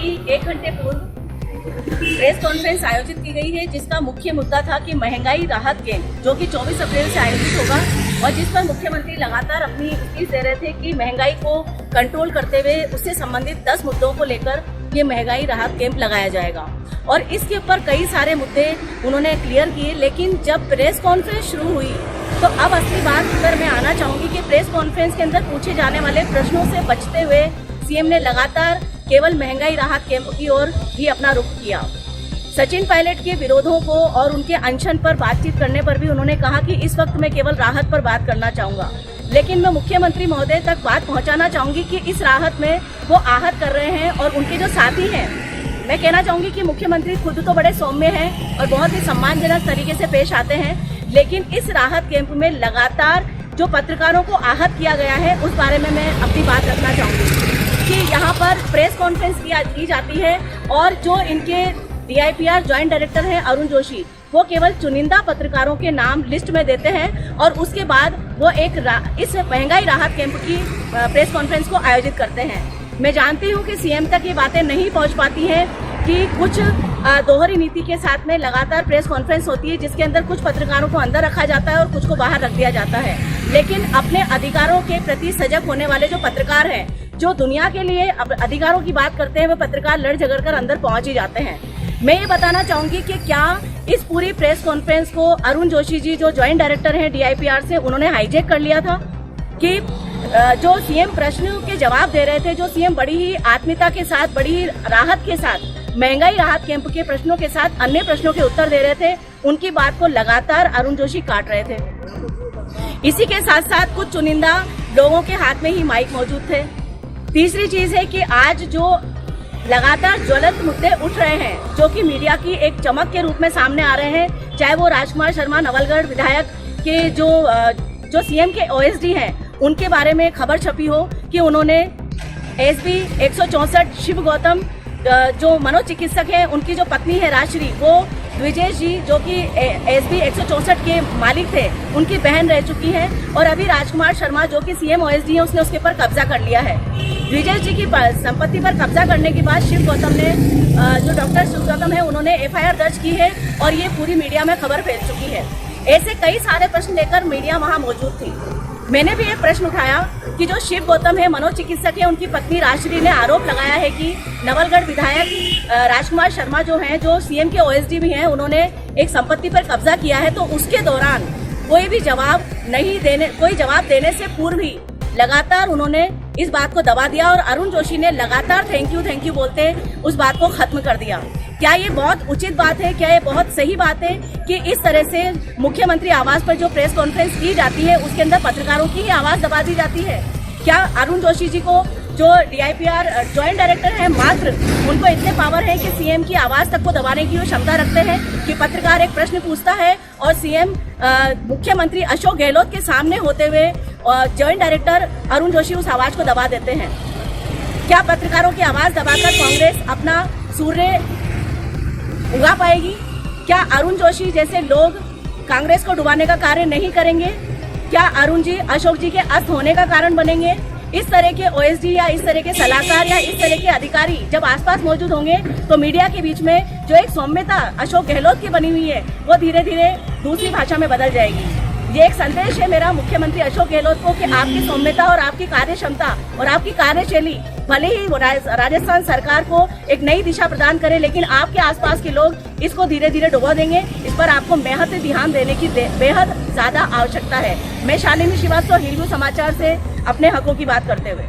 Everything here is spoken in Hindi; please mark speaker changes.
Speaker 1: अभी 1 घंटे पूर्व प्रेस कॉन्फ्रेंस आयोजित की गई है, जिसका मुख्य मुद्दा था कि महंगाई राहत कैंप जो कि 24 अप्रैल से आयोजित होगा और जिस पर मुख्यमंत्री लगातार अपनी स्पीच दे रहे थे कि महंगाई को कंट्रोल करते हुए उससे संबंधित 10 मुद्दों को लेकर ये महंगाई राहत कैंप लगाया जाएगा। और इसके ऊपर कई सारे मुद्दे उन्होंने क्लियर किए, लेकिन जब प्रेस कॉन्फ्रेंस शुरू हुई तो अब असली बात पर मैं आना चाहूंगी कि प्रेस कॉन्फ्रेंस के अंदर पूछे जाने वाले प्रश्नों से बचते हुए सीएम ने लगातार केवल महंगाई राहत कैंप की ओर ही अपना रुख किया। सचिन पायलट के विरोधों को और उनके अनशन पर बातचीत करने पर भी उन्होंने कहा कि इस वक्त मैं केवल राहत पर बात करना चाहूंगा, लेकिन मैं मुख्यमंत्री महोदय तक बात पहुंचाना चाहूंगी कि इस राहत में वो आहत कर रहे हैं और उनके जो साथी हैं, मैं कहना चाहूंगी कि मुख्यमंत्री खुद तो बड़े सौम्य हैं और बहुत ही सम्मानजनक तरीके से पेश आते हैं, लेकिन इस राहत कैंप में लगातार जो पत्रकारों को आहत किया गया है उस बारे में मैं अपनी बात रखना चाहूंगी कि यहाँ पर प्रेस कॉन्फ्रेंस की जाती है और जो इनके DIPR ज्वाइंट डायरेक्टर हैं अरुण जोशी, वो केवल चुनिंदा पत्रकारों के नाम लिस्ट में देते हैं और उसके बाद वो इस महंगाई राहत कैंप की प्रेस कॉन्फ्रेंस को आयोजित करते हैं। मैं जानती हूँ कि सीएम तक ये बातें नहीं पहुँच पाती हैं कि कुछ दोहरी नीति के साथ में लगातार प्रेस कॉन्फ्रेंस होती है जिसके अंदर कुछ पत्रकारों को अंदर रखा जाता है और कुछ को बाहर रख दिया जाता है, लेकिन अपने अधिकारों के प्रति सजग होने वाले जो पत्रकार हैं, जो दुनिया के लिए अधिकारों की बात करते हैं, वो पत्रकार लड़ झगड़ कर अंदर पहुंच ही जाते हैं। मैं ये बताना चाहूंगी कि क्या इस पूरी प्रेस कॉन्फ्रेंस को अरुण जोशी जी जो ज्वाइंट डायरेक्टर हैं DIPR से, उन्होंने हाईजैक कर लिया था कि जो सीएम प्रश्न के जवाब दे रहे थे, जो सीएम बड़ी ही आत्मीयता के साथ, बड़ी ही राहत के साथ महंगाई राहत कैंप के प्रश्नों के साथ अन्य प्रश्नों के उत्तर दे रहे थे, उनकी बात को लगातार अरुण जोशी काट रहे थे। इसी के साथ साथ कुछ चुनिंदा लोगों के हाथ में ही माइक मौजूद थे। तीसरी चीज है कि आज जो लगातार ज्वलंत मुद्दे उठ रहे हैं जो कि मीडिया की एक चमक के रूप में सामने आ रहे हैं, चाहे वो राजकुमार शर्मा नवलगढ़ विधायक के जो सीएम के OSD हैं उनके बारे में खबर छपी हो कि उन्होंने SB 164 शिव गौतम जो मनोचिकित्सक है, उनकी जो पत्नी है राजश्री, वो द्विजेश जी जो कि SB 164 के मालिक थे, उनकी बहन रह चुकी हैं और अभी राजकुमार शर्मा जो कि CM OSD है उसने उसके ऊपर कब्जा कर लिया है। द्विजेश जी की संपत्ति पर कब्जा करने के बाद शिव गौतम ने जो डॉक्टर शिव गौतम है उन्होंने FIR दर्ज की है और ये पूरी मीडिया में खबर फैल चुकी है। ऐसे कई सारे प्रश्न लेकर मीडिया वहाँ मौजूद थी। मैंने भी एक प्रश्न उठाया कि जो शिव गौतम है, मनोचिकित्सक है, उनकी पत्नी राजश्री ने आरोप लगाया है कि नवलगढ़ विधायक राजकुमार शर्मा जो हैं, जो सीएम के OSD भी हैं, उन्होंने एक संपत्ति पर कब्जा किया है। तो उसके दौरान कोई जवाब देने से पूर्व ही लगातार उन्होंने इस बात को दबा दिया और अरुण जोशी ने लगातार थैंक यू बोलते उस बात को खत्म कर दिया। क्या ये बहुत उचित बात है? क्या ये बहुत सही बात है कि इस तरह से मुख्यमंत्री आवास पर जो प्रेस कॉन्फ्रेंस की जाती है उसके अंदर पत्रकारों की ही आवाज दबा दी जाती है? क्या अरुण जोशी जी को जो DIPR ज्वाइंट डायरेक्टर है, मात्र उनको इतने पावर है कि सीएम की आवाज तक को दबाने की वो क्षमता रखते हैं कि पत्रकार एक प्रश्न पूछता है और सीएम मुख्यमंत्री अशोक गहलोत के सामने होते हुए ज्वाइंट डायरेक्टर अरुण जोशी उस आवाज को दबा देते हैं? क्या पत्रकारों की आवाज दबाकर कांग्रेस अपना सूर्य उगा पाएगी? क्या अरुण जोशी जैसे लोग कांग्रेस को डुबाने का कार्य नहीं करेंगे? क्या अरुण जी अशोक जी के अस्त होने का कारण बनेंगे? इस तरह के OSD या इस तरह के सलाहकार या इस तरह के अधिकारी जब आसपास मौजूद होंगे तो मीडिया के बीच में जो एक सौम्यता अशोक गहलोत की बनी हुई है वो धीरे धीरे दूसरी भाषा में बदल जाएगी। ये एक संदेश है मेरा मुख्यमंत्री अशोक गहलोत को कि आपकी सौम्यता और आपकी कार्य क्षमता और आपकी कार्यशैली भले ही राजस्थान सरकार को एक नई दिशा प्रदान करे, लेकिन आपके आसपास के लोग इसको धीरे धीरे डुबो देंगे। इस पर आपको बेहद ध्यान देने की बेहद ज्यादा आवश्यकता है। मैं शालिनी श्रीवास्तव, हिंदू समाचार से अपने हकों की बात करते हुए।